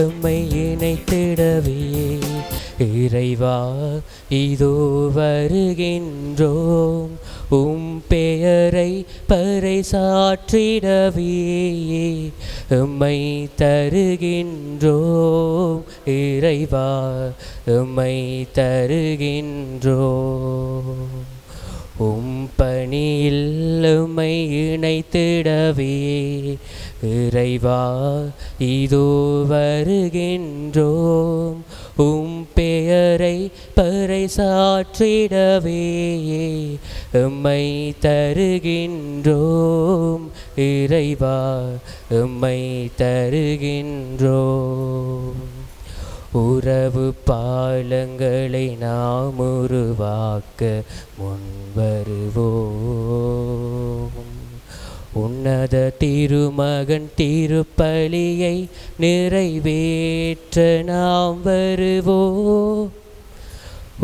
எம்மை இணைத்திடவே இறைவா இதோ வருகின்றோம். பெயரை பறைசாற்றிடவே எம்மை தருகின்றோம். இறைவா எம்மை தருகின்றோம். பணியில் எம்மை இணைத்திடவே இறைவா இதோ வருகின்றோம். பெயரை பறைசாற்றிடவே எம்மை தருகின்றோம். இறைவா எம்மை தருகின்றோம். உறவு பாலங்களை நாம் உருவாக்க முன்வருவோம். உன்னத திருமகன் திருப்பலியை நிறைவேற்ற நாம் வருவோம்.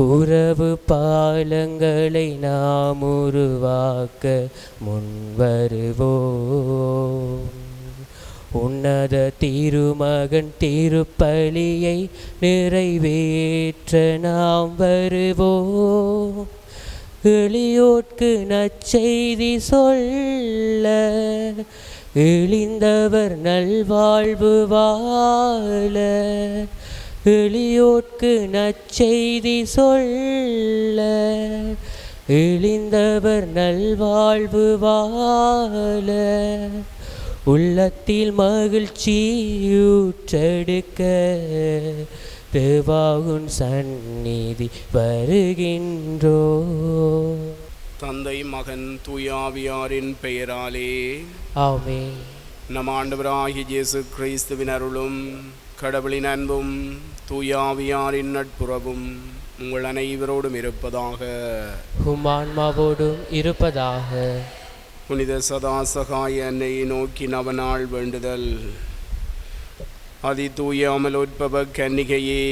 உறவு பாலங்களை நாம் உருவாக்க முன்வருவோம். உன்னத திருமகன் திருப்பலியை நிறைவேற்ற நாம் வருவோம். எளியோர்க்கு நற்செய்தி சொல்ல இழிந்தவர் நல்வாழ்வு வாழ. எளியோர்க்கு நற்செய்தி சொல்ல இழிந்தவர் நல்வாழ்வு வாழ. உள்ளத்தில் மகிழ்ச்சியூற்றெடுக்க தேவாகுன் சந்நிதி வருகின்றோ. தந்தை மகன் தூயாவியாரின் பெயராலே ஆமென். நம் ஆண்டவராகிய இயேசு கிறிஸ்துவின் அருளும் கடவுளின் அன்பும் தூயாவியாரின் நட்புறவும் உங்கள் அனைவரோடும் இருப்பதாக. உம் ஆன்மாவோடும் இருப்பதாக. புனித சதாசகாய அன்னையை நோக்கி நவநாள் வேண்டுதல். அதி தூய அமலோற்பவ கன்னிகையே,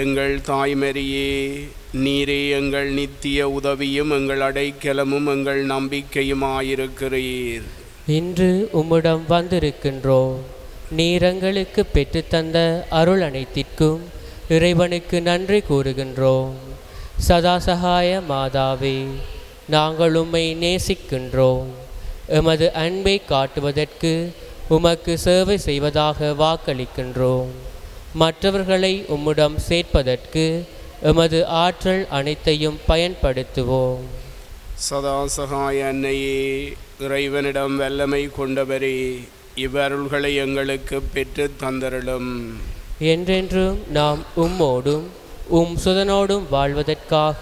எங்கள் தாய்மரியே, நீரே எங்கள் நித்திய உதவியும் எங்கள் அடைக்கலமும் எங்கள் நம்பிக்கையுமாயிருக்கிறீர். இன்று உம்மிடம் வந்திருக்கின்றோம். நீர் எங்களுக்கு பெற்றுத்தந்த அருள் அனைத்திற்கும் இறைவனுக்கு நன்றி கூறுகின்றோம். சதாசகாய மாதாவே, நாங்கள் உம்மை நேசிக்கின்றோம். எமது அன்பை காட்டுவதற்கு உமக்கு சேவை செய்வதாக வாக்களிக்கின்றோம். மற்றவர்களை உம்மிடம் சேர்ப்பதற்கு எமது ஆற்றல் அனைத்தையும் பயன்படுத்துவோம். சதாசகாய அன்னையே, இறைவனிடம் வல்லமை கொண்டவரே, இவ்வருள்களை எங்களுக்கு பெற்று தந்தருளும். என்றென்றும் நாம் உம்மோடும் சுதனோடும் வாழ்வதற்காக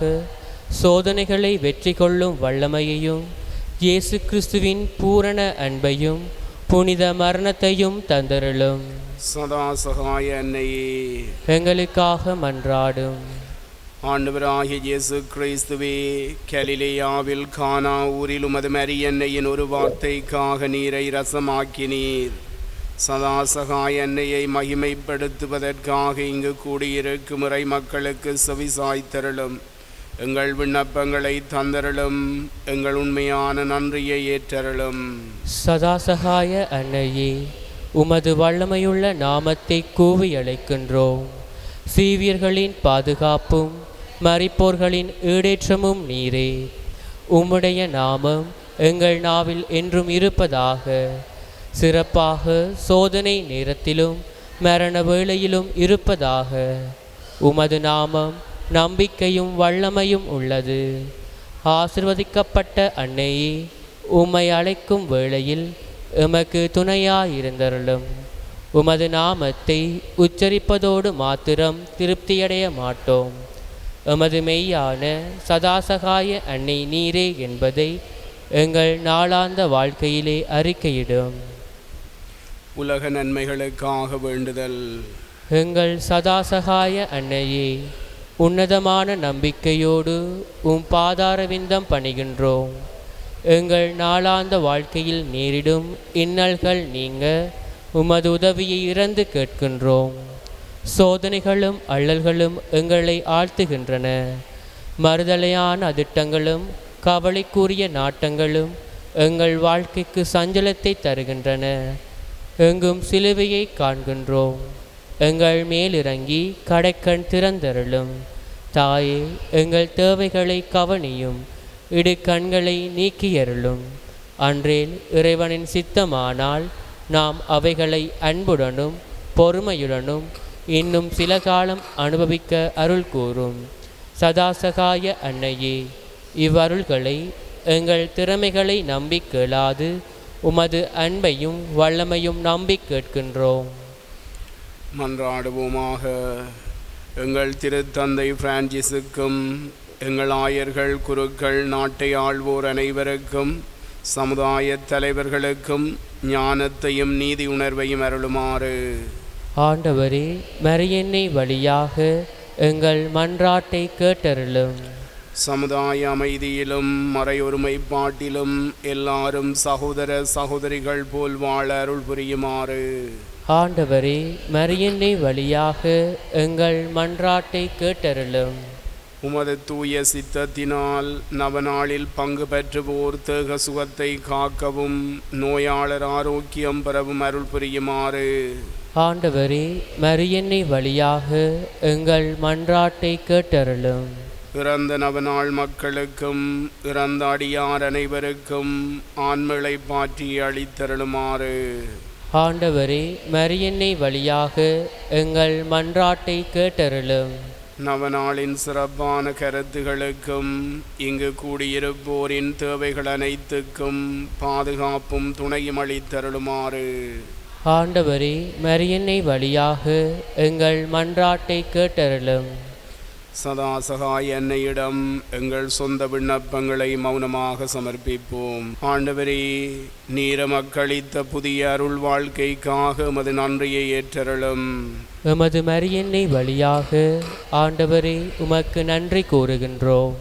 சோதனைகளை வெற்றி கொள்ளும் வல்லமையையும் இயேசு கிறிஸ்துவின் பூரண அன்பையும் புனித மரணத்தையும் தந்தருளும். சதாசகாய அன்னையே, எங்களுக்காக மன்றாடும். ஆண்டவராகிய இயேசு கிறிஸ்துவே, கலிலேயாவில் கானா ஊரில் உமது மரியன்னையின் ஒரு வார்த்தைக்காக நீரை ரசமாக்கினீர். சதாசகாய அன்னையை மகிமைப்படுத்துவதற்காக இங்கு கூடியிருக்கும் இறை மக்களுக்கு செவிசாய்த்தருளும். எங்கள் விண்ணப்பங்களை தந்தருளும். எங்கள் உண்மையான நன்றியை ஏற்றருளும். சதாசகாய அன்னையே, உமது வல்லமையுள்ள நாமத்தை கூவி அழைக்கின்றோம். சீவியர்களின் பாதுகாப்பும் மரிப்போர்களின் ஈடேற்றமும் நீரே. உம்முடைய நாமம் எங்கள் நாவில் என்றும் இருப்பதாக. சிறப்பாக சோதனை நேரத்திலும் மரண வேளையிலும் இருப்பதாக. உமது நாமம் நம்பிக்கையும் வல்லமையும் உள்ளது. ஆசிர்வதிக்கப்பட்ட அன்னையே, உம்மை அழைக்கும் வேளையில் எமக்கு துணையாயிருந்தருளும். உமது நாமத்தை உச்சரிப்பதோடு மாத்திரம் திருப்தியடைய மாட்டோம். எமது மெய்யான சதாசகாய அன்னை நீரே என்பதை எங்கள் நாளாந்த வாழ்க்கையிலே அறிக்கையிடும். உலக நன்மைகளுக்காக வேண்டுதல். எங்கள் சதாசகாய அன்னையே, உன்னதமான நம்பிக்கையோடு பாதாரவிந்தம் பணிகின்றோம். எங்கள் நாளாந்த வாழ்க்கையில் நேரிடும் இன்னல்கள் நீங்க உமது உதவியை இறந்து கேட்கின்றோம். சோதனைகளும் அல்லல்களும் எங்களை ஆழ்த்துகின்றன. மறுதலையான அதிட்டங்களும் கவலைக்குரிய நாட்டங்களும் எங்கள் வாழ்க்கைக்கு சஞ்சலத்தை தருகின்றன. எங்கும் சிலுவையை காண்கின்றோம். எங்கள் மேலிறங்கி கடைக்கண் திறந்தருளும். தாயே, எங்கள் தேவைகளை கவனியும், இடு கண்களை நீக்கியருளும். அன்றேல் இறைவனின் சித்தமானால் நாம் அவைகளை அன்புடனும் பொறுமையுடனும் இன்னும் சில காலம் அனுபவிக்க அருள் கூறும். சதாசகாய அன்னையே, இவ்வருள்களை எங்கள் திறமைகளை நம்பி கேளாது உமது அன்பையும் வல்லமையும் நம்பி கேட்கின்றோம். மன்றாடுவோமாக. எங்கள் திருத்தந்தை பிரான்சிஸுக்கும் எங்கள் ஆயர்கள், குருக்கள், நாட்டை ஆள்வோர் அனைவருக்கும், சமுதாய தலைவர்களுக்கும் ஞானத்தையும் நீதி உணர்வையும் அருளுமாறு. ஆண்டவரே, மரியன்னை வழியாக எங்கள் மன்றாட்டை கேட்டருளும். சமுதாய அமைதியிலும் மறையொருமைப்பாட்டிலும் எல்லாரும் சகோதர சகோதரிகள் போல் வாழ அருள் புரியுமாறு. ஆண்டவரே, மரியன்னை வழியாக எங்கள் மன்றாட்டை கேட்டருளும். உமது தூய சித்தத்தினால் நவநாளில் பங்கு பெற்றுவோர் தேக சுகத்தை காக்கவும் நோயாளர் ஆரோக்கியம் பெறவும் அருள் புரியுமாறு. ஆண்டவரே, மரியன்னை வழியாக எங்கள் மன்றாட்டை கேட்டருளும். இறந்த நவநாள் மக்களுக்கும் இறந்த அடியார் அனைவருக்கும் ஆண்மையை பாற்றி அளித்தருளுமாறு. ஆண்டவரே, மரியன்னை வழியாக எங்கள் மன்றாட்டை கேட்டருளும். நவநாளின் சிறப்பான கருத்துகளுக்கும் இங்கு கூடியிருப்போரின் தேவைகள் அனைத்துக்கும் பாதுகாப்பும் துணையும் அளித்தருளுமாறு. ஆண்டவரே, மரியன்னை வழியாக எங்கள் மன்றாட்டை கேட்டருளும். சதாசகாய அன்னையிடம் எங்கள் சொந்த விண்ணப்பங்களை மௌனமாக சமர்ப்பிப்போம். ஆண்டவரே, நீர் மக்களித்த புதிய அருள் வாழ்க்கைக்காக எமது நன்றியை ஏற்றருளும். எமது மரியன்னை வழியாக ஆண்டவரே, உமக்கு நன்றி கூறுகின்றோம்.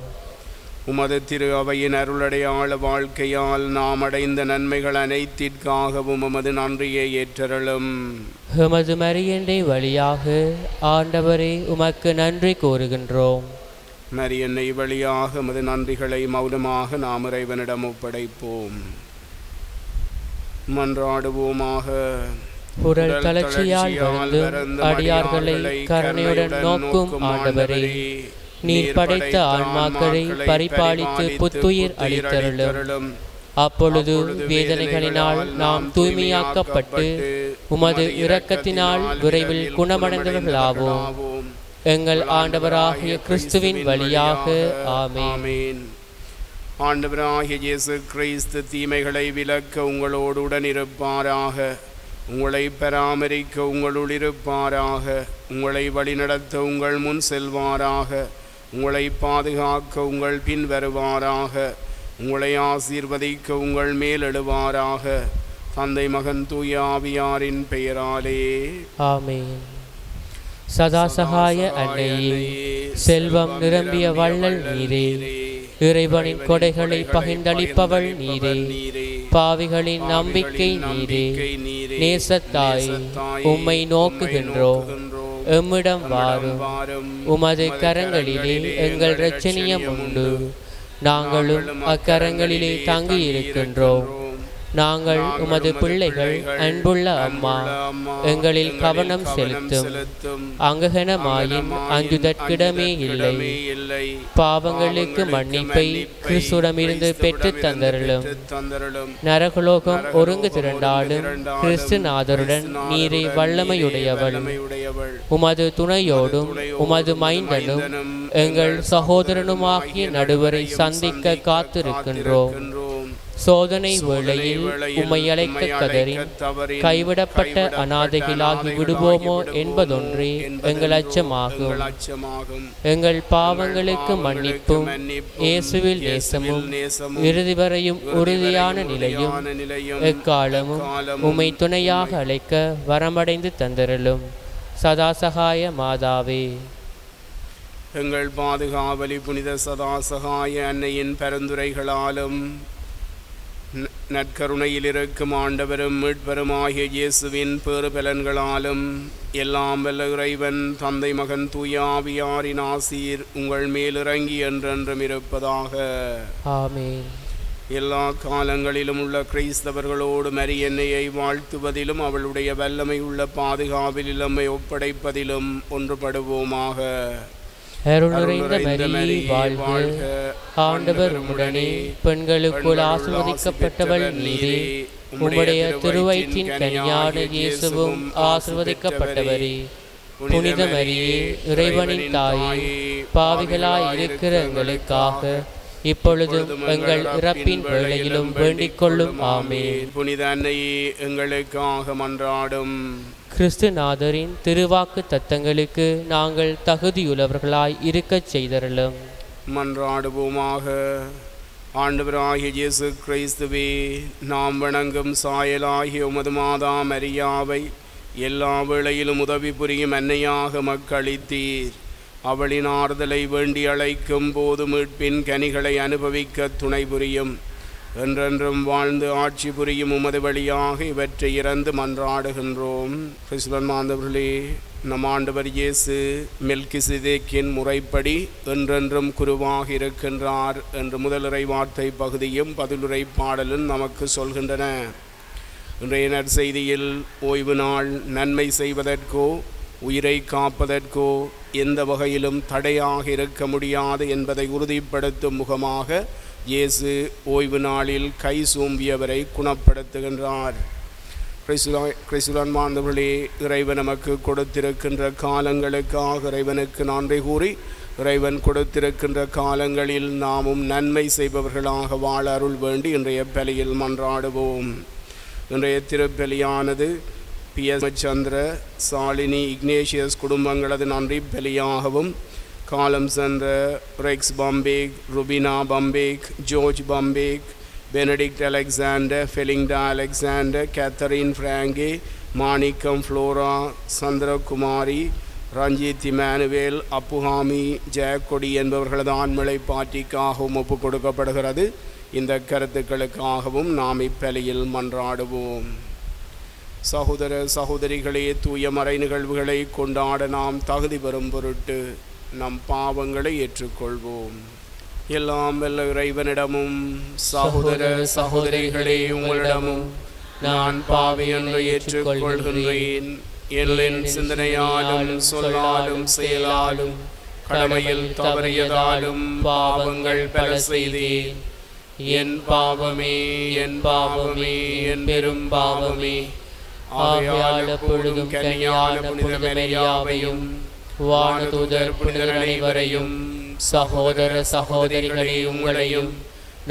உமது திரு அவையின் அருளடையாள வாழ்க்கையால் நாம் அடைந்த நன்மைகள் அனைத்திற்காகவும் உமது நன்றியை ஏற்றருளும். எமது மரியன்னை வழியாக ஆண்டவரே, உமக்கு நன்றி கூறுகின்றோம். மரியன்னை வழியாக எமது நன்றிகளை மௌனமாக நாம் இறைவனிடம் ஒப்படைப்போம். மன்றாடுவோமாக. உடல் தளர்ச்சியால் வருந்தும் அடியார்களை கருணையுடன் நோக்கும் ஆண்டவரே, நீர் படைத்த ஆன்மாக்களை பரிபாலித்து புத்துயிர் அளித்தருளும். அப்பொழுது வேதனைகளினால் நாம் தூய்மையாக்கப்பட்டு உமது இரக்கத்தினால் விரைவில் குணமடைந்தவர்களாவோம். எங்கள் ஆண்டவராகிய கிறிஸ்துவின் வழியாக ஆமென். ஆண்டவராகிய இயேசு கிறிஸ்து தீமைகளை விலக்க உங்களோடு உடன் இருப்பாராக, உங்களை பராமரிக்க உங்களுள் இருப்பாராக, உங்களை வழிநடத்த உங்கள் முன் செல்வாராக, உங்களை பாதுகாக்க உங்கள் பின் வருவாராக, உங்களை ஆசீர்வதிக்க உங்கள் மேல் எழுவாராக. தந்தை, மகன், தூய ஆவியாரின் பெயராலே ஆமென். சதாசகாய அன்னையே, செல்வம் நிரம்பிய வள்ளல் நீரே, இறைவனின் கொடைகளை பகிர்ந்தளிப்பவள் நீரே, பாவிகளின் நம்பிக்கை நீரே, நேசத்தாய் உம்மை நோக்குகின்றோம். எம்மிடம் வாரும், உமது கரங்களிலே எங்கள் இரட்சணியம் உண்டு. நாங்களும் அக்கரங்களிலே தங்கியிருக்கின்றோம். நாங்கள் உமது பிள்ளைகள், அன்புள்ள அம்மா, எங்களில் கவனம் செலுத்தும். அங்ககனமாயின் அஞ்சுதற்கிடமே இல்லை. பாவங்களுக்கு மன்னிப்பை கிறிஸ்துவிடமிருந்து பெற்று தந்தருளும். நரகலோகம் ஒருங்கு திரண்டாலும் கிறிஸ்துநாதருடன் நீரே வல்லமையுடையவள். உமது துணையோடும் உமது மைந்தனும் எங்கள் சகோதரனுமாகிய நடுவரை சந்திக்க காத்திருக்கின்றோம். சோதனை வேளையில் உம்மை அழைக்க கதறின் கைவிடப்பட்ட அநாதைகளாகி விடுவோமோ என்பதொன்றே எங்கள் அச்சமாகும். எங்கள் பாவங்களுக்கு மன்னிப்பும் இயேசுவில் நேசமும் இறுதி வரையும் உறுதியான நிலையும் எக்காலமும் உம்மை துணையாக அழைக்க வரமடைந்து தந்தருளும். சதாசகாய மாதாவே, எங்கள் பாதுகாவலி புனித சதாசகாய அன்னையின் பரிந்துரைகளாலும் நற்கருணையில் இருக்கும் ஆண்டவரும் மீட்பருமாகிய இயேசுவின் பெருபலன்களாலும் எல்லாம் வல்ல இறைவன் தந்தை, மகன், தூய ஆவியாரின் ஆசீர் உங்கள் மேலிறங்கி என்றென்றும் இருப்பதாக. ஆமென். எல்லா காலங்களிலும் உள்ள கிறிஸ்தவர்களோடு மரியன்னையை வாழ்த்துவதிலும் அவளுடைய வல்லமை உள்ள பாதுகாப்பில் நம்மை ஒப்படைப்பதிலும் ஒன்றுபடுவோமாக. அருள் நிறைந்த மரியே வாழ்க, ஆண்டவர் உம்முடனே, பெண்களுக்குள் ஆசீர்வதிக்கப்பட்டவள் நீரே, உம்முடைய திருவயிற்றின் கனியான இயேசுவும் ஆசீர்வதிக்கப்பட்டவரே. புனித மரியே, இறைவனின் தாயே, பாவிகளாய் இருக்கிற எங்களுக்காக இப்பொழுதும் எங்கள் இறப்பின் வேளையிலும் வேண்டிக் கொள்ளும். ஆமென். புனித அன்னையே, எங்களுக்காக மன்றாடும். கிறிஸ்துநாதரின் திருவாக்கு தத்தங்களுக்கு நாங்கள் தகுதியுள்ளவர்களாய் இருக்கச் செய்தருளும். மன்றாடுவோமாக. ஆண்டவராகிய இயேசு கிறிஸ்துவே, நாம் வணங்கும் சாயலாகிய உமது மாதா மரியாவை எல்லா வேளையிலும் உதவி புரியும் அன்னையாக மக்களித்தீர். அவளின் ஆறுதலை வேண்டி அழைக்கும் போது மீட்பின் கனிகளை அனுபவிக்க துணை புரியும். என்றென்றும் வாழ்ந்து ஆட்சி புரியும் உமது வழியாக இவற்றை இறந்து மன்றாடுகின்றோம். கிறிஸ்துவன் மாந்தவர்களே, நம் ஆண்டவர் இயேசு மெல்கிசேதேக்கின் முறைப்படி என்றென்றும் குருவாக இருக்கின்றார் என்று முதலுரை வார்த்தை பகுதியும் பதிலுரை பாடலும் நமக்கு சொல்கின்றன. இன்றைய நற்செய்தியில் ஓய்வு நாள் நன்மை செய்வதற்கோ உயிரை காப்பதற்கோ எந்த வகையிலும் தடையாக இருக்க முடியாது என்பதை உறுதிப்படுத்தும் முகமாக இயேசு ஓய்வு நாளில் கை சூம்பியவரை குணப்படுத்துகின்றார். கிறிஸ்துவன் மாந்தவர்களே, இறைவன் நமக்கு கொடுத்திருக்கின்ற காலங்களுக்காக இறைவனுக்கு நன்றி கூறி, இறைவன் கொடுத்திருக்கின்ற காலங்களில் நாமும் நன்மை செய்பவர்களாக வாழ அருள் வேண்டி இன்றைய பலியில் மன்றாடுவோம். இன்றைய திருப்பலியானது PS சந்திர, சாலினி, இக்னேஷியஸ் குடும்பங்களது நன்றி பலியாகவும், காலம் சென்ற ரெக்ஸ் பம்பேக், ருபினா பம்பேக், ஜோர்ஜ் பம்பேக், Benedict Alexander, Felinda Alexander, Catherine ஃப்ராங்கே, மாணிக்கம் ஃப்ளோரா, சந்திரகுமாரி, ரஞ்சித் இமானுவேல், அப்புஹாமி, ஜெயக்கொடி என்பவர்களது ஆண்மலை பாட்டிக்காகவும் ஒப்புக் கொடுக்கப்படுகிறது. இந்த கருத்துக்களுக்காகவும் நாம் இப்பலியில் மன்றாடுவோம். சகோதர சகோதரிகளே, தூய மறை நிகழ்வுகளை கொண்டாட நாம் தகுதி பெறும் பொருட்டு நம் பாவங்களை ஏற்றுக்கொள்வோம். எல்லாம் வல்ல இறைவனிடமும் சகோதர சகோதரிகளே உங்களிடமும் நான் பாவி என்று ஏற்றுக்கொள்கின்றேன். என் சிந்தனையாலும் சொல்லாலும் செயலாலும் கடமையில் தவறியதாலும் பாவங்கள் பல செய்தேன். என் பாவமே, என் பாவமே, என் பெரும் பாவமே. ஆகையால் எப்பொழுதும் கன்னியான புனித மரியாவையும் வானதூதர் புனிதர் அனைவரையும் சகோதர சகோதரிகளே உங்களையும்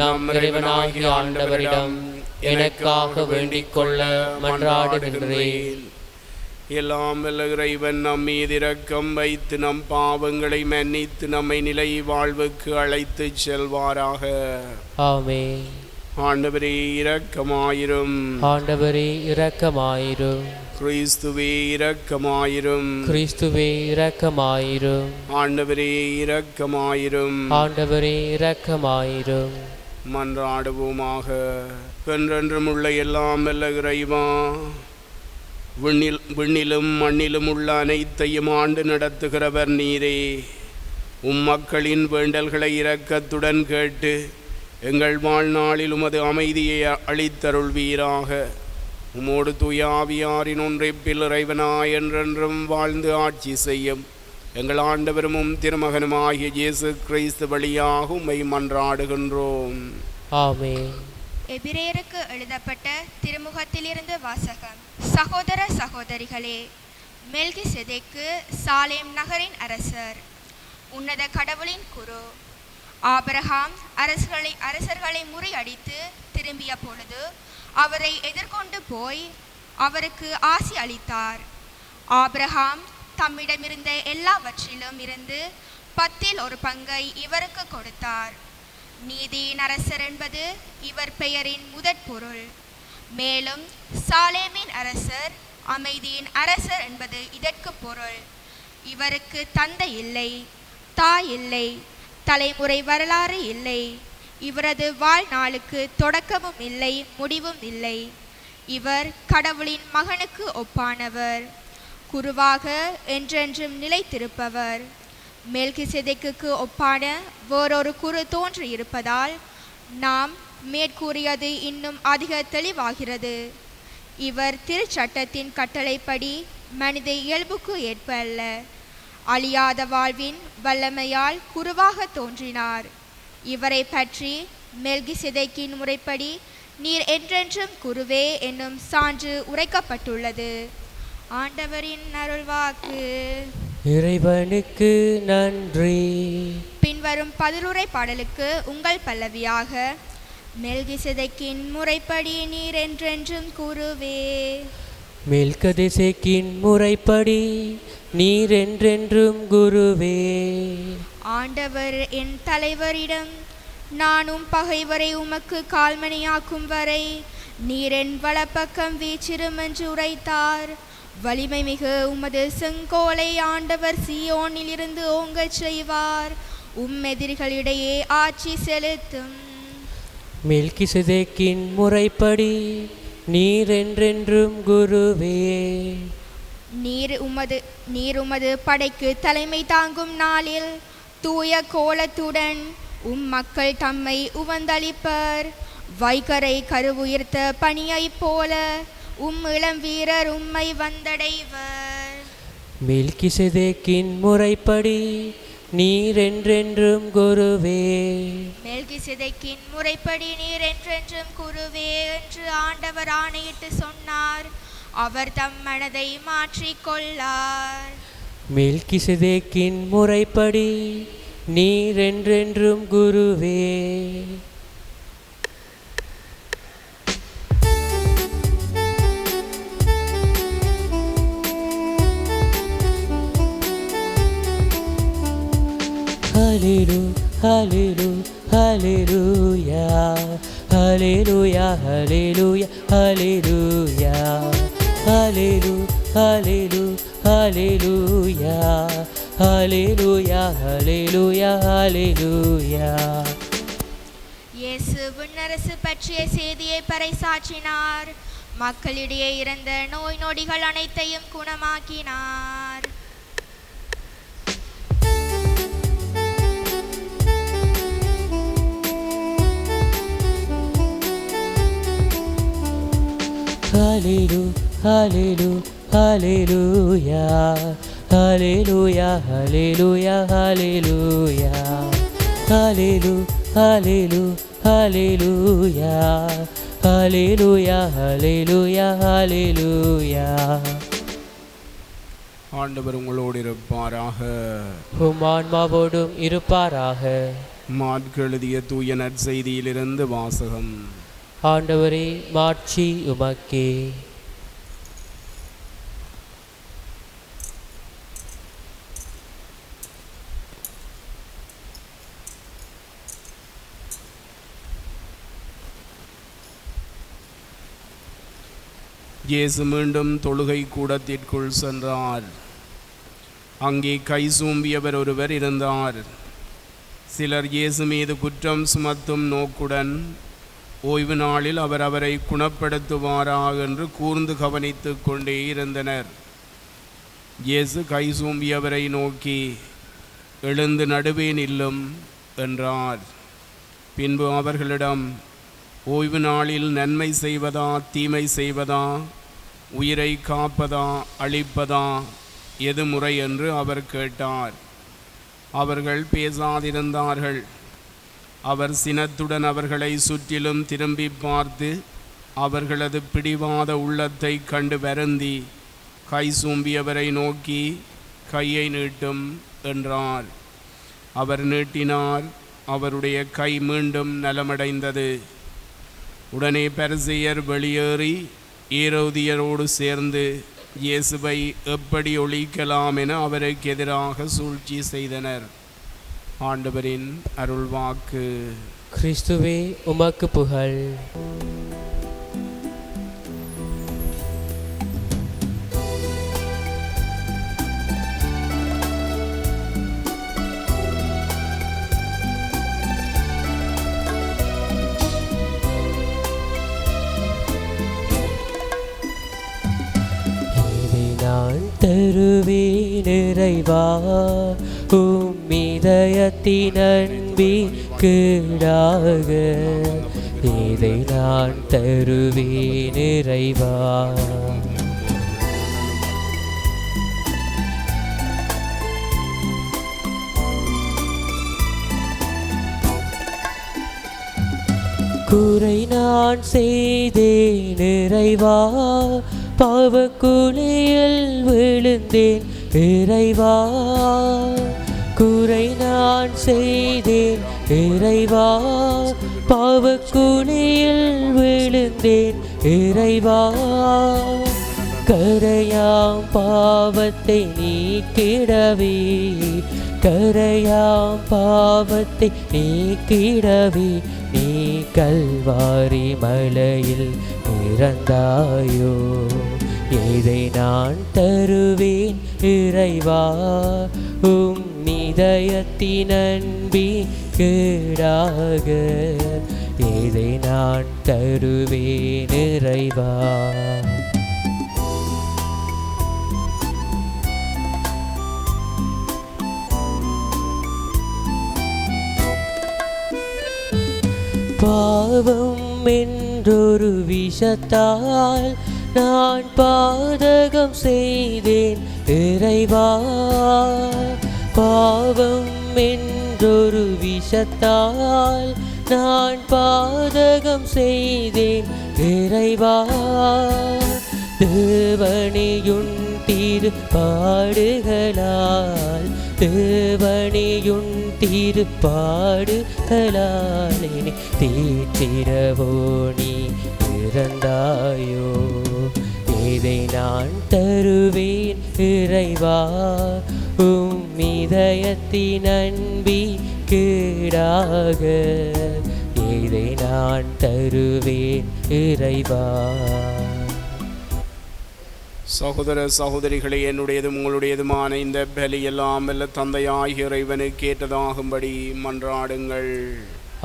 நம் இறைவனாகிய ஆண்டவரிடம் எனக்காக வேண்டிக் கொள்ள மன்றாடுகின்றேன். எல்லாம் வல்ல இறைவன் நம் மீது இரக்கம் வைத்து நம் பாவங்களை மன்னித்து நம்மை நிலை வாழ்வுக்கு அழைத்து செல்வாராக. ஆமென். ஆண்டவரே இரக்கமாயிரும். ஆண்டவரே இரக்கமாயிரும். கிறிஸ்துவே இரக்கமாயிரும். கிறிஸ்துவே இரக்கமாயிரும். ஆண்டவரே இரக்கமாயிரும். ஆண்டவரே இரக்கமாயிரும். மன்றாடுவோமாக. என்றென்றும் உள்ள எல்லாம் வல்ல இறைவா, விண்ணிலும் மண்ணிலும் உள்ள அனைத்தையும் ஆண்டு நடத்துகிறவர் நீரே. மக்களின் வேண்டல்களை இரக்கத்துடன் கேட்டு எங்கள் வாழ்நாளில் உமது அமைதியை அளித்தருள்வீராக. உமோடு தூய ஆவியாரின் ஒன்றைப்பில் இறைவனாய் என்றென்றும் வாழ்ந்து ஆட்சி செய்யும் எங்கள் ஆண்டவரும் திருமகனுமாகிய இயேசு கிறிஸ்து வழியாக உம்மை மன்றாடுகின்றோம். ஆமென். எபிரேயருக்கு எழுதப்பட்ட திருமுகத்திலிருந்து வாசகம். சகோதர சகோதரிகளே, மெல்கிசேதேக்கு சாலேம் நகரின் அரசர், உன்னத கடவுளின் குரு. ஆபிரகாம் அரசர்களை முறியடித்து திரும்பிய பொழுது அவரை எதிர்கொண்டு போய் அவருக்கு ஆசி அளித்தார். ஆபிரகாம் தம்மிடமிருந்த எல்லாவற்றிலும் இருந்து 10% இவருக்கு கொடுத்தார். நீதியின் அரசர் என்பது இவர் பெயரின் முதற் பொருள். மேலும் சாலேமின் அரசர் அமைதியின் அரசர் என்பது இதற்கு பொருள். இவருக்கு தந்தை இல்லை, தாய் இல்லை, தலைமுறை வரலாறு இல்லை. இவரது வாழ்நாளுக்கு தொடக்கமும் இல்லை, முடிவும் இல்லை. இவர் கடவுளின் மகனுக்கு ஒப்பானவர், குருவாக என்றென்றும் நிலைத்திருப்பவர். மெல்கிசேதேக்குக்கு ஒப்பான வேறொரு குரு தோன்றியிருப்பதால் நாம் மேற்கூறியது இன்னும் அதிக தெளிவாகிறது. இவர் திருச்சட்டத்தின் கட்டளைப்படி மனித இயல்புக்கு ஏற்ப அல்ல, அழியாத வாழ்வின் வல்லமையால் குருவாக தோன்றினார். இவரை பற்றி மெல்கிசேதேக்கின் முறைப்படி நீர் என்றென்றும் குருவே என்னும் சான்று உரைக்கப்பட்டுள்ளது. ஆண்டவரின் அருள்வாக்கு. இறைவனுக்கு நன்றி. பின்வரும் பதிலுரை பாடலுக்கு உங்கள் பல்லவியாக: மெல்கிசேதேக்கின் முறைப்படி நீர் என்றென்றும் குருவே. மெல்கிசேதேக்கின் முறைப்படி நீர் என்றென்றும் குருவே. ஆண்டவர் என் தலைவரிடம், நானும் பகைவரை உமக்கு கால்மணியாக்கும் வரை நீர் என் வலப்பக்கம் வீச்சிரும் என்று உரைத்தார். வலிமை மிகு உமது செங்கோலை ஆண்டவர் சீயோனிலிருந்து ஓங்கச் செய்வார். எதிரிகளிடையே ஆட்சி செலுத்தும். மெல்கிசேதேக்கின் முறைப்படி நீர் என்றென்றும் குருவே. நீர் உமது படைக்கு தலைமை தாங்கும் நாளில் தூய கோலத்துடன் மக்கள் தம்மை உவந்தளிப்பர். வைகரை கருவுயிர்த்த பணியைப் போல இளம் வீரர் உம்மை வந்தடைவர். மெல்கிசேதேக்கின் முறைப்படி நீர் என்றென்றும் குருவே. மெல்கிசேதேக்கின் முறைப்படி நீர் என்றென்றும் குருவே என்று ஆண்டவர் ஆணையிட்டு சொன்னார். அவர் தம் மனதை மாற்றிக்கொள்ளார். மெல்கிசேதேக்கின் முறைப்படி நீர் என்றென்றும் குருவே. Hallelujah, hallelujah, hallelujah, hallelujah, hallelujah, hallelujah, hallelujah, hallelujah, hallelujah. இயேசு விண்ணரசு பற்றிய செய்தியை பறைசாற்றினார். மக்களிடையே இருந்த நோய் நொடிகள் அனைத்தையும் குணமாக்கினார். Hallelujah, hallelujah, hallelujah, hallelujah, hallelujah, hallelujah, hallelujah, hallelujah, hallelujah, hallelujah. ஆண்டவர் உங்களோடு இருப்பாராக. உம் ஆன்மாவோடும் இருப்பாராக. மாற்கு எழுதிய தூய நற்செய்தியிலிருந்து வாசகம். ஆண்டவரே, மாட்சி உமக்கே. இயேசு மீண்டும் தொழுகை கூடத்திற்குள் சென்றார். அங்கே கை சூம்பியவர் ஒருவர் இருந்தார். சிலர் இயேசு மீது குற்றம் சுமத்தும் நோக்குடன் ஓய்வு நாளில் அவர் அவரை குணப்படுத்துவாராக என்று கூர்ந்து கவனித்து கொண்டே இருந்தனர். இயேசு கை சூம்பியவரை நோக்கி, எழுந்து நடுவே நில்லும் என்றார். பின்பு அவர்களிடம், ஓய்வு நாளில் நன்மை செய்வதா தீமை செய்வதா, உயிரை காப்பதா அழிப்பதா, எது முறை என்று அவர் கேட்டார். அவர்கள் பேசாதிருந்தார்கள். அவர் சினத்துடன் அவர்களை சுற்றிலும் திரும்பி பார்த்து அவர்களது பிடிவாத உள்ளத்தை கண்டு வருந்தி கை சூம்பியவரை நோக்கி, கையை நீட்டும் என்றார். அவர் நீட்டினார். அவருடைய கை மீண்டும் நலமடைந்தது. உடனே பரிசேயர் வெளியேறி ஏரோதியரோடு சேர்ந்து இயேசுவை எப்படி ஒழிக்கலாம் என அவருக்கு எதிராக சூழ்ச்சி செய்தனர். ஆண்டவரின் அருள்வாக்கு. கிறிஸ்துவே, உமக்கு புகழ். நான் தருவேன் இறைவா, உம் இதயத்தின் அன்பிற்கீடாக இதை நான் தருவேன் இறைவா. குறை நான் செய்தேன் இறைவா, பாவக்குழியில் விழுந்தேன் இறைவா. குறை நான் செய்தேன் இறைவா, பாவக்குழியில் விழுந்தேன் இறைவா. கரையாம் பாவத்தை நீக்கிடவே, கரையாம் பாவத்தை நீக்கிடவே நீ கல்வாரி மலையில் இறந்தாயோ. இதை நான் தருவேன் இறைவா, உம் இதயத்தின் அன்பிற்காக. இதை நான் தருவேன் இறைவா. பாவம் என்றொரு விஷத்தால் நான் பாதகம் செய்தேன் இறைவா. பாவம் என்றொரு விஷத்தால் நான் பாதகம் செய்தேன் இறைவா. தேவனியுன் திருப்பாடுகளால், தேவனியுன் திருப்பாடுகளால் என்னை தீற்றிடவோ நீ இறந்தாயோ. இதை நான் தருவேன் இறைவா, உம் இதயத்தின் அன்பிற்காக. இதை நான் தருவேன் இறைவா. சகோதர சகோதரிகளே, என்னுடையதும் உங்களுடையதுமான இந்த பலியெல்லாம் வல்ல தந்தையாகிய இறைவனுக்கு ஏற்றதாகும்படி மன்றாடுங்கள்.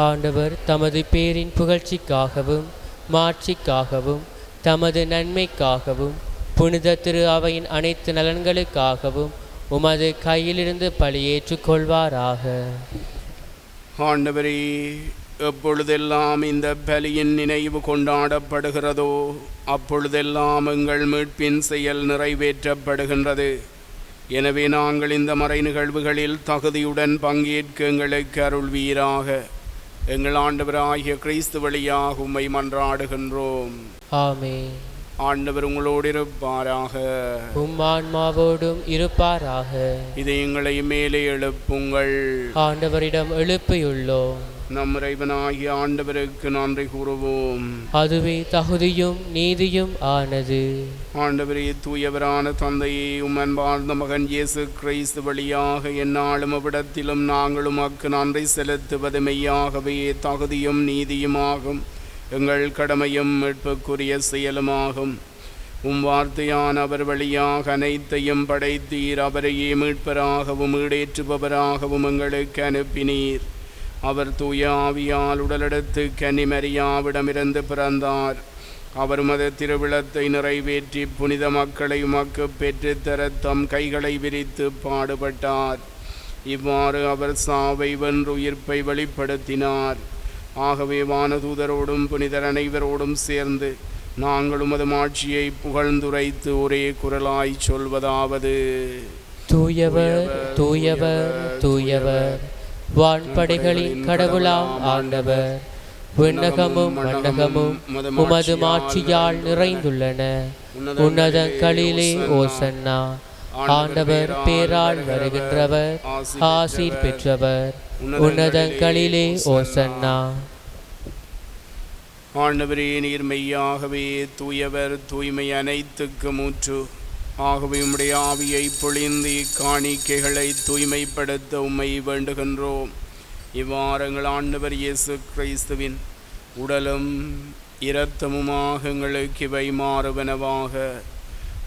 ஆண்டவர் தமது பேரின் புகழ்ச்சிக்காகவும் மாட்சிக்காகவும் தமது நன்மைக்காகவும் புனித திரு அவையின் அனைத்து நலன்களுக்காகவும் உமது கையிலிருந்து பலியேற்றுக் கொள்வாராக. ஆண்டவரே, எப்பொழுதெல்லாம் இந்த பலியின் நினைவு கொண்டாடப்படுகிறதோ அப்பொழுதெல்லாம் எங்கள் மீட்பின் செயல் நிறைவேற்றப்படுகின்றது. எனவே நாங்கள் இந்த மறை நிகழ்வுகளில் தகுதியுடன் பங்கேற்க எங்களுக்கு அருள்வீராக. எங்கள் ஆண்டவராகிய கிறிஸ்து வழியாக உம்மை மன்றாடுகின்றோம். ஆமென். ஆண்டவர் உங்களோடு இருப்பாராக. உம் ஆன்மாவோடும் இருப்பாராக. இதை எங்களை மேலே எழுப்புங்கள். ஆண்டவரிடம் எழுப்பியுள்ளோம். நம் இறைவனாகிய ஆண்டவருக்கு நன்றி கூறுவோம். அதுவே தகுதியும் நீதியும் ஆனது. ஆண்டவரே, தூயவரான தந்தையே, உம் அன்பார்ந்த மகன் இயேசு கிறிஸ்து வழியாக எந்நாளும் அவ்விடத்திலும் நாங்கள் உமக்கு நன்றி செலுத்துவது மெய்யாகவே தகுதியும் நீதியுமாகும். எங்கள் கடமையும் மீட்புக்குரிய செயலுமாகும். உம் வார்த்தையான அவர் வழியாக அனைத்தையும் படைத்தீர். அவரையே மீட்பராகவும் ஈடேற்றுபவராகவும் எங்களுக்கு அனுப்பினீர். அவர் தூய ஆவியால் உடலெடுத்து கன்னிமரியாவிடமிருந்து பிறந்தார். அவர் மத திருவிழத்தை நிறைவேற்றி புனித மக்களை உமக்கு பெற்றுத்தர தம் கைகளை விரித்து பாடுபட்டார். இவ்வாறு அவர் சாவை வென்று உயிர்ப்பை வெளிப்படுத்தினார். ஆகவே வானதூதரோடும் புனிதர் அனைவரோடும் சேர்ந்து நாங்கள் உமது மாட்சியை புகழ்ந்துரைத்து ஒரே குரலாய் சொல்வதாவது: தூயவர் தூயவர் தூயவர், வான்படைகளின் கடவுளாம் ஆண்டவர். விண்ணகமும் மண்ணகமும் உமது மாட்சியால் நிறைந்துள்ளன. உன்னதங்களிலே ஓசன்னா. ஆண்டவர் பேரால் வருகின்றவர் ஆசீர் பெற்றவர். உன்னதங்களிலே ஓசன்னா. ஆண்டவரே, நீர் மெய்யாகவே தூயவர், தூய்மை அனைத்துக்கு மூற்று. ஆகவே உம்முடைய ஆவியை பொழிந்து இக்காணிக்கைகளை தூய்மைப்படுத்த உம்மை வேண்டுகின்றோம். இவ்வாறங்கள் ஆண்டவர் இயேசு கிறிஸ்துவின் உடலும் இரத்தமுமாக எங்களுக்கு இவை மாறுவனவாக.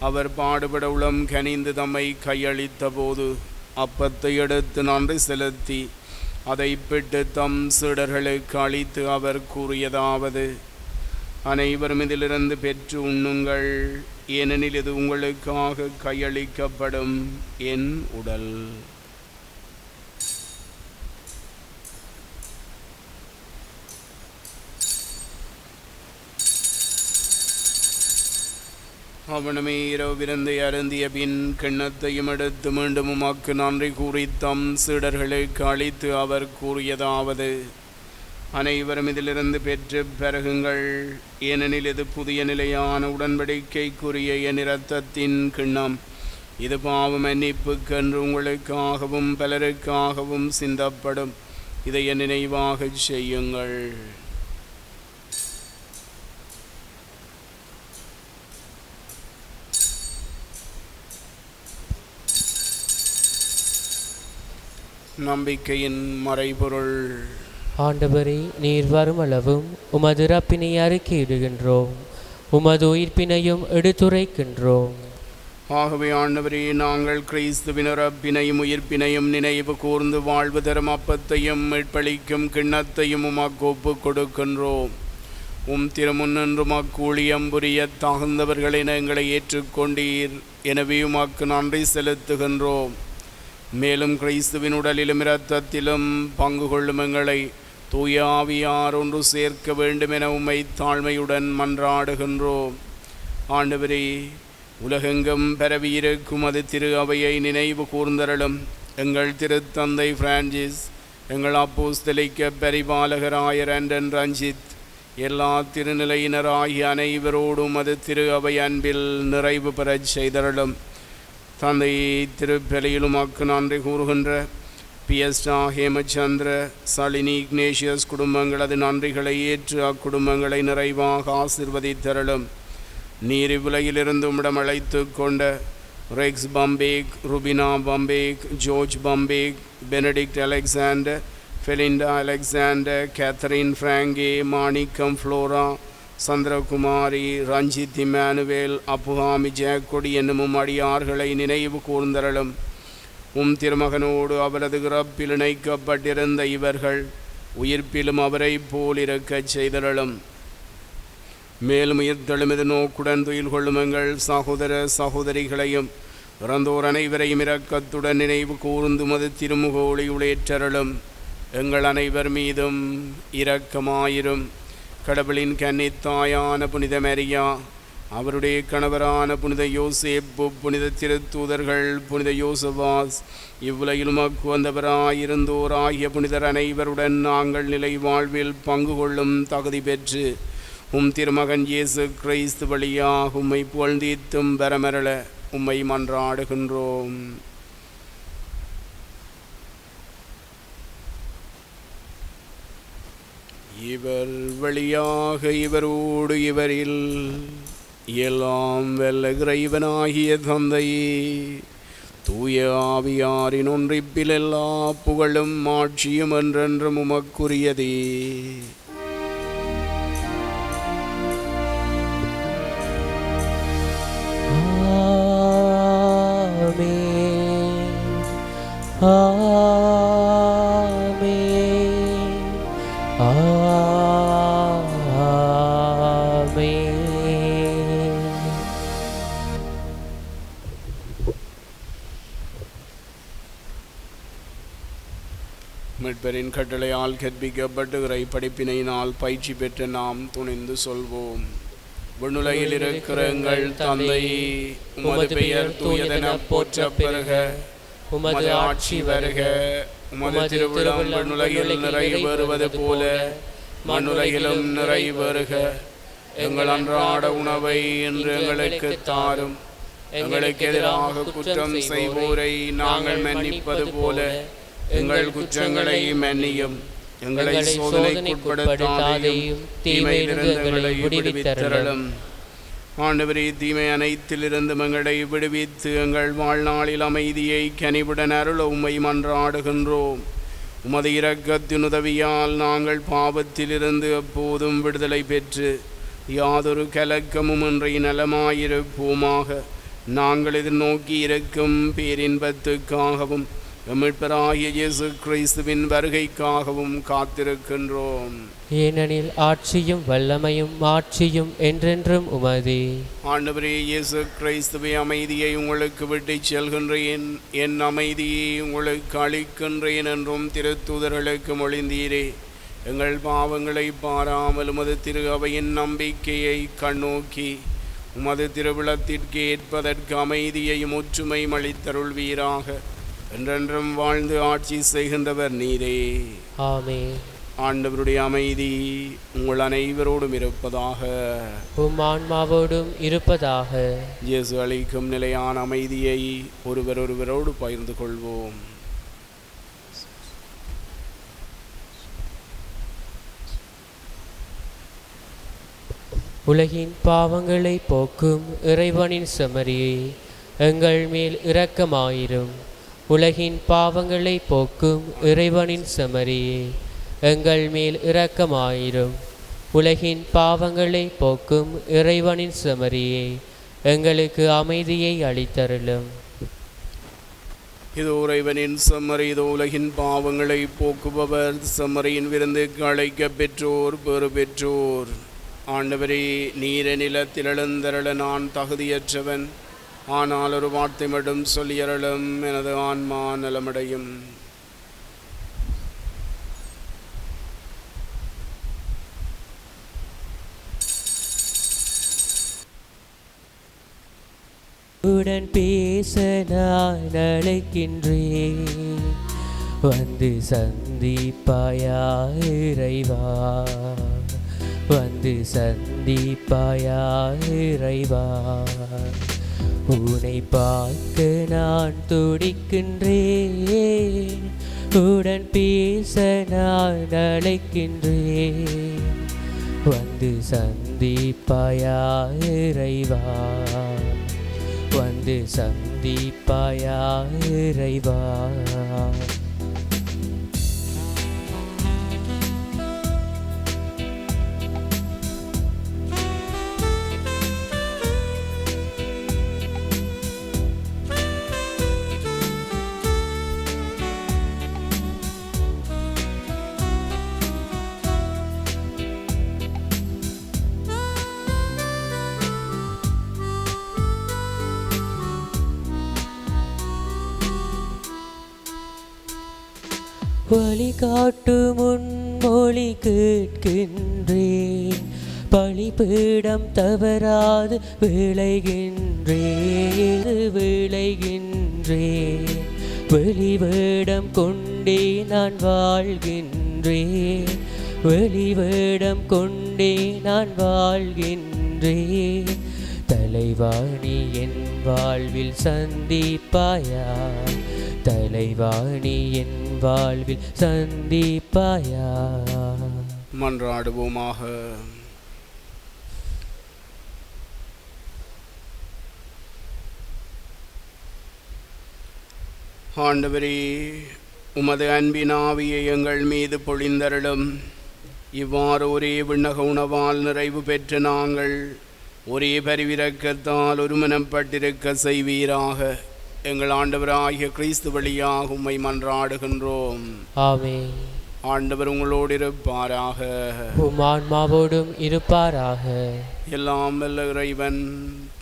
அவர் பாடுபட உளம் கனிந்து தம்மை கையளித்த போது அப்பத்தை எடுத்து நன்றி செலுத்தி அதை பிட்டு தம் சீடர்களுக்கு அளித்து அவர் கூறியதாவது: அனைவரும் இதிலிருந்து பெற்று உண்ணுங்கள், ஏனெனில் இது உங்களுக்காக கையளிக்கப்படும் என் உடல். அவனுமே இரவிருந்தை அருந்திய பின் கிண்ணத்தையும் எடுத்து மீண்டும் உமக்கு நன்றி கூறி தம் சீடர்களுக்கு அளித்து அவர் கூறியதாவது: அனைவரும் இதிலிருந்து பெற்று பெருகுங்கள், ஏனெனில் இது புதிய நிலையான உடன்படிக்கைக்குரிய என் இரத்தத்தின் கிண்ணம். இது பாவ மன்னிப்புக்கென்று உங்களுக்காகவும் பலருக்காகவும் சிந்தப்படும். இதை என் நினைவாகச் செய்யுங்கள். நம்பிக்கையின் மறைபொருள். ஆண்டவரே, நீர் வருமளவும் உமது இறப்பினை அறிக்கையிடுகின்றோம், உமது உயிர்ப்பினையும் எடுத்துரைக்கின்றோம். ஆகவே ஆண்டவரே, நாங்கள் கிறிஸ்துவின் இறப்பினையும் உயிர்ப்பினையும் நினைவு கூர்ந்து வாழ்வு தரும் அப்பத்தையும் மீட்பளிக்கும் கிண்ணத்தையும் உமக்கு ஒப்புக் கொடுக்கின்றோம். திருமுன்னின்று ஊழியம் புரிய தகுந்தவர்களின் எங்களை ஏற்றுக்கொண்டீர். எனவே உமக்கு நன்றி செலுத்துகின்றோம். மேலும் கிறிஸ்துவின் உடலிலும் இரத்தத்திலும் பங்கு கொள்ளும் எங்களை தூய ஆவியார் ஒன்று சேர்க்க வேண்டும் என உம்மை தாழ்மையுடன் மன்றாடுகின்றோம். ஆண்டவரே, உலகெங்கும் பரவியிருக்கும் அது திரு அவையை நினைவு கூர்ந்தருளும். எங்கள் திருத்தந்தை பிரான்சிஸ், எங்கள் அப்போஸ்தலிக்க பரிபாலகராயர் ஆண்டன் ரஞ்சித், எல்லா திருநிலையினராகிய அனைவரோடும் அது திரு அவை அன்பில் நிறைவு பெறச் செய்தருளும். தந்தை திருப்பலியிலும் அக்கு நன்றி கூறுகின்ற பியஸ்டா, ஹேமச்சந்திர, சலினி, இக்னேஷியஸ் குடும்பங்கள் அது நன்றிகளை ஏற்று அக்குடும்பங்களை நிறைவாக ஆசிர்வதித்தருளும். நீர் இவ்வுலகிலிருந்து உம்மிடம் அழைத்து கொண்ட ரெக்ஸ் பம்பேக், ருபினா பம்பேக், ஜோர்ஜ் பம்பேக், Benedict Alexander, Felinda Alexander, Catherine ஃப்ராங்கே, மாணிக்கம் ஃப்ளோரா, சந்திரகுமாரி, ரஞ்சித் இமானுவேல், அப்புகாமி ஜெயக்கொடி என்னும் அடியார்களை நினைவு கூர்ந்தருளும். திருமகனோடு அவரது இறப்பில் இணைக்கப்பட்டிருந்த இவர்கள் உயிர்ப்பிலும் அவரை போல் இருக்கச் செய்தருளும். மேலும் உயிர்த்தெழுமது நோக்குடன் துயில் கொள்ளும் எங்கள் சகோதர சகோதரிகளையும் இறந்தோர் அனைவரையும் இரக்கத்துடன் நினைவு கூர்ந்து மது திருமுக ஒளியுளேற்றருளும். எங்கள் அனைவர் மீதும் இரக்கமாயிரும். கடவுளின் கன்னித்தாயான புனித மரியா, அவருடைய கணவரான புனித யோசேப்பு, புனித திருத்தூதர்கள், புனித யோசபாஸ், இவ்வுலகிலும் உமக்கு வந்தவராயிருந்தோராகிய புனிதர் அனைவருடன் நாங்கள் நிலை வாழ்வில் பங்கு கொள்ளும் தகுதி பெற்று திருமகன் இயேசு கிறிஸ்து வழியாக உம்மை புகழ்ந்தீத்தும் பெறமரள உம்மை மன்றாடுகின்றோம். இவர் வழியாக இவரோடு இவரில் எல்லாம் வல்ல இறைவனாகிய தந்தையே, தூய ஆவியாரின் ஒன்றிப்பில் எல்லா புகழும் ஆட்சியும் என்றென்றும் உமக்குரியதே. மீட்பரின் கட்டளையால் கற்பிக்கப்பட்டு இறை படிப்பினையினால் பயிற்சி பெற்ற நாம் துணிந்து சொல்வோம். விண்ணுலகில் இருக்கிற எங்கள் தந்தையே, உமது பெயர் தூயதென போற்றப் பெறுக. உமது ஆட்சி வருக. உமது திருவிழம் விண்ணுலகில் நிறைவேறுவது போல மண்ணுலகிலும் நிறைவேறுக. எங்கள் அன்றாட உணவை இன்று எங்களுக்கு தாரும். எங்களுக்கு எதிராக குற்றம் செய்வோரை நாங்கள் மன்னிப்பது போல எங்கள் குற்றங்களை மன்னியும். எங்களை சோதனைக்குட்படுத்தாதேயும், தீமையிலிருந்து எங்களை விடுவித்தருளும். ஆண்டவரே, தீமை அனைத்திலிருந்து எங்களை விடுவித்து எங்கள் வாழ்நாளில் அமைதியை கனிவுடன் அருள உம்மை மன்றாடுகின்றோம். உமது இரக்கத்தின் உதவியால் நாங்கள் பாவத்திலிருந்து எப்போதும் விடுதலை பெற்று யாதொரு கலக்கமும் இன்றி நலமாயிருப்போமாக. நாங்கள் எதிர்நோக்கி இருக்கும் பேரின்பத்துக்காகவும் மீட்பராகிய இயேசு கிறிஸ்துவின் வருகைக்காகவும் காத்திருக்கின்றோம். ஏனெனில் ஆட்சியும் வல்லமையும் மாட்சியும் என்றென்றும் உமதே. ஆண்டவரே இயேசு கிறிஸ்துவை, அமைதியை உங்களுக்கு விட்டுச் செல்கின்றேன், என் அமைதியை உங்களுக்கு அளிக்கின்றேன் என்றும் திருத்தூதர்களுக்கு மொழிந்தீரே. எங்கள் பாவங்களை பாராமல் உமது திரு அவையின் நம்பிக்கையை கண்ணோக்கி உமது திருவிழத்திற்கு ஏற்பதற்கு அமைதியையும் ஒற்றுமையும் அளித்தருள்வீராக. என்றென்றும் வாழ்ந்து ஆட்சி செய்கின்றவர் நீரே. ஆமென். ஆண்டவருடைய அமைதி உங்கள் அனைவரோடும் இருப்பதாக. உம் ஆன்மாவோடும் இருப்பதாக. இயேசு அளிக்கும் நிலையான அமைதியை ஒருவரோடு பகிர்ந்து கொள்வோம். உலகின் பாவங்களை போக்கும் இறைவனின் செம்மறியே, எங்கள் மேல் இரக்கமாயிரும். உலகின் பாவங்களை போக்கும் இறைவனின் செம்மறியே, எங்கள் மேல் இரக்கமாயிரும். உலகின் பாவங்களை போக்கும் இறைவனின் செம்மறியே, எங்களுக்கு அமைதியை அளித்தருளும். இது இறைவனின் செம்மறி, இது உலகின் பாவங்களை போக்குபவர். செம்மறியின் விருந்துக்கு அழைக்க பெற்றோர் பெறு பெற்றோர். ஆண்டவரே, நீர நிலத்தில் எழுந்தருள நான் தகுதியற்றவன், ஆனால் ஒரு வார்த்தை மட்டும் சொல்லியருளும், எனது ஆன்மா நலமடையும். உடன் பேச நான் அழைக்கின்றேன், வந்து சந்திப்பாயா இறைவா, வந்து சந்திப்பாயா இறைவா. உன்னை பார்க்க நான் துடிக்கின்றேன், உடன் பேச நான் அழைக்கின்றேன், வந்து சந்திப்பாயா இறைவா, வந்து சந்திப்பாயா இறைவா. வழிகாட்டு முன்மொழி கேட்கின்றேன், பலிபீடம் தவறாது விளைகின்றேன், வெளிவேடம் கொண்டே நான் வாழ்கின்றேன், வெளிவேடம் கொண்டே நான் வாழ்கின்றேன். தலைவா நீ என் வாழ்வில் சந்திப்பாயா, தலைவா நீ என் வாழ்வில் சந்திப்பாயா. மன்றாடுவோமாக. ஆண்டவரே, உமது அன்பின் ஆவியை எங்கள் மீது பொழிந்தருளும். இவ்வாறு ஒரே விண்ணக உணவால் நிறைவு பெற்ற நாங்கள் ஒரே பரிவிரக்கத்தால் ஒருமனப்பட்டிருக்க செய்வீராக. எங்கள் ஆண்டவராகிய கிறிஸ்து வழியாக உம்மை மன்றாடுகின்றோம். ஆமென். ஆண்டவர் உங்களோடு இருப்பாராக, உம் ஆன்மாவோடும் இருப்பாராக. எல்லாம் வல்ல இறைவன்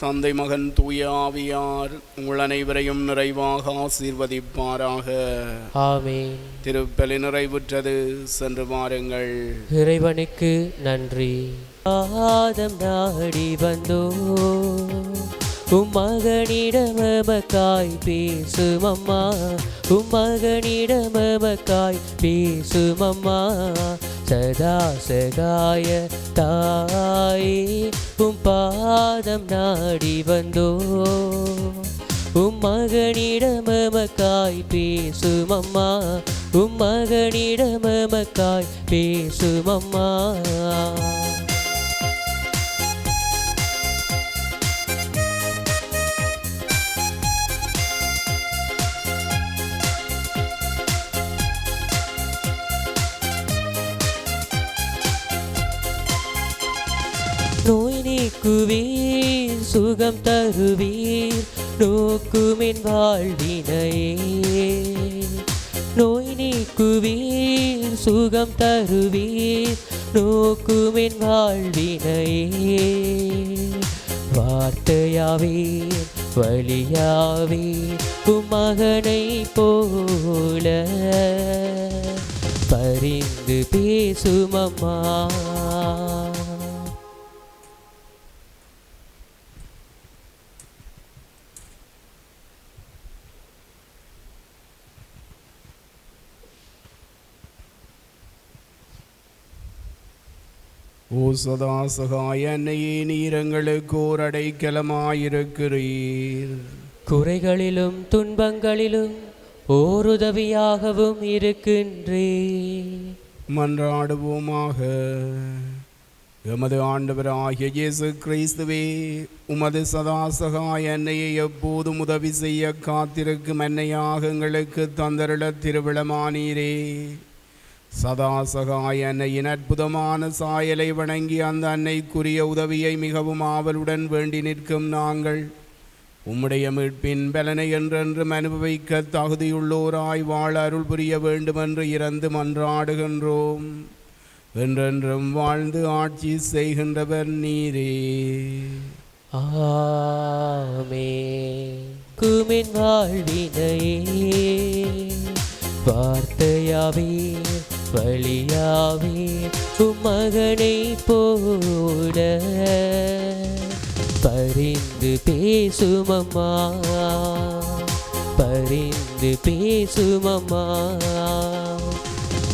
தந்தை மகன் தூய ஆவியார் உங்கள் அனைவரையும் நிறைவாக ஆசீர்வதிப்பாராக. ஆமென். திருப்பலி நிறைவுற்றது. சென்று வாருங்கள். இறைவனுக்கு நன்றி. ஆதம் நாடி வந்தோ, உம் மகனிடம் எமக்காய் பேசும் அம்மா, உம் மகனிடம் எமக்காய் பேசும் அம்மா. சதா சகாய தாயே, உம் பாதம் நாடி வந்தோ, உம் மகனிடம் எமக்காய் பேசும் அம்மா, உம் மகனிடம் எமக்காய் பேசும் அம்மா. நோய் நீக்குவீர், சுகம் தருவீர், நோக்குமின் வாழ்வினையே. நோய் நீக்குவீர், சுகம் தருவீர், நோக்குமின் வாழ்வினையே. வார்த்தையாவீர், வழியாவீர், உம் மகனை போல பரிந்து பேசும் அம்மா. ஓ சதா சகாய அன்னையே, நீர் எங்களுக்கு ஓர் அடைக்கலமாயிருக்கிறீர். குறைகளிலும் துன்பங்களிலும் ஓருதவியாகவும் இருக்கின்றீர். மன்றாடுவோமாக. எமது ஆண்டவராகிய இயேசு கிறிஸ்துவே, உமது சதா சகாய அன்னையை எப்போதும் உதவி செய்ய காத்திருக்கும் அன்னையாக எங்களுக்கு தந்தருள திருவிழமானீரே. சதா சகாய அன்னையின் அற்புதமான சாயலை வணங்கி அந்த அன்னைக்குரிய உதவியை மிகவும் ஆவலுடன் வேண்டி நிற்கும் நாங்கள் உம்முடைய மீட்பின் பலனை என்றென்றும் அனுபவிக்க தகுதியுள்ளோராய் வாழ அருள் புரிய வேண்டுமென்று இறந்து மன்றாடுகின்றோம். என்றென்றும் வாழ்ந்து ஆட்சி செய்கின்றவர் நீரே. ஆமென். குமின் வாழ்வினையே வார்த்தையாவே வழியாவே உம்மகனை போல பரிந்து பேசுமம்மா, பரிந்து பேசுமம்மா.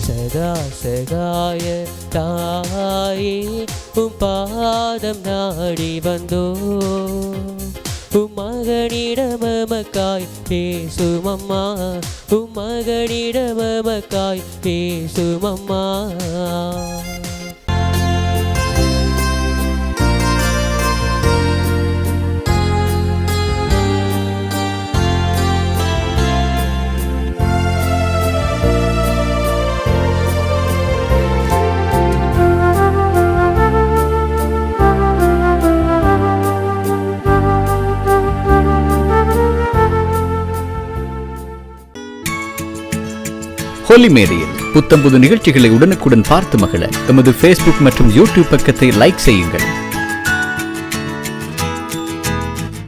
சதா சகாய தாயே, உம் பாதம் நாடி வந்தோ, உம் மகனிடமக்காய் பேசுமம்மா, உம் மகனிடமக்காய் பேசுமம்மா. ஹோலி மேரியில் புத்தம்புது நிகழ்ச்சிகளை உடனுக்குடன் பார்த்து மகிழ எமது Facebook மற்றும் YouTube பக்கத்தை லைக் செய்யுங்கள்.